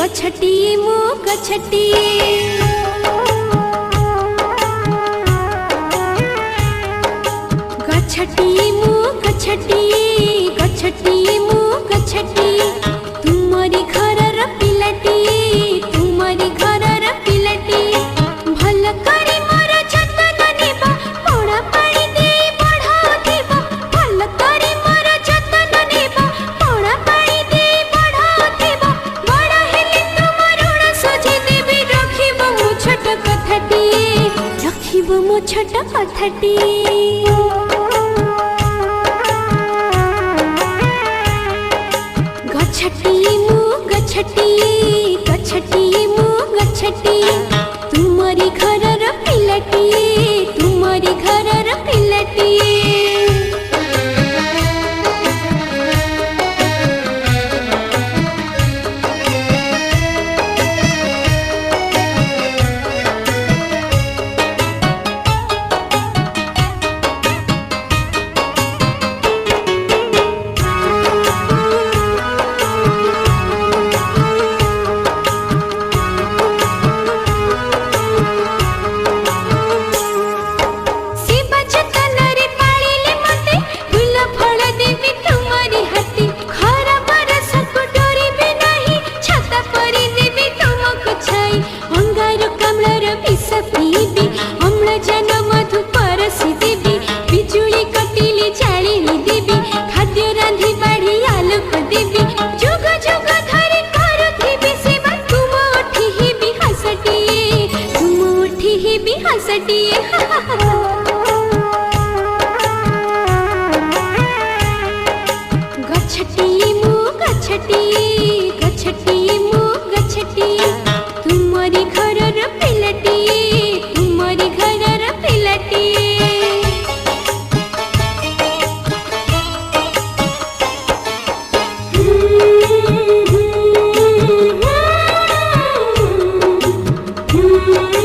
गछटी मो गछटी गछटी मो गछटी गछटी मो गछटी तुमरी घरर पिलाटी तुमरी घरर पिलाटी भल करी मोर जतन नेबा पड़ा पानी दे बढ़ाथिबा भल करी मोर जतन नेबा पड़ा पानी दे बढ़ाथिबा बड़ा हेले तुम ऋण सुझी देबी रखिबो मो छोट कथाटी रखिबो मो छोट कथाटी गछटी मो गछटी गछटी मो गछटी तुमरी घरर पिलाटी तुमरी घरर पिलाटी गछटी मो गछटी गछटी मो गछटी तुमरी घरर पिलाटी तुमरी घरर पिलाटी Mm-hmm.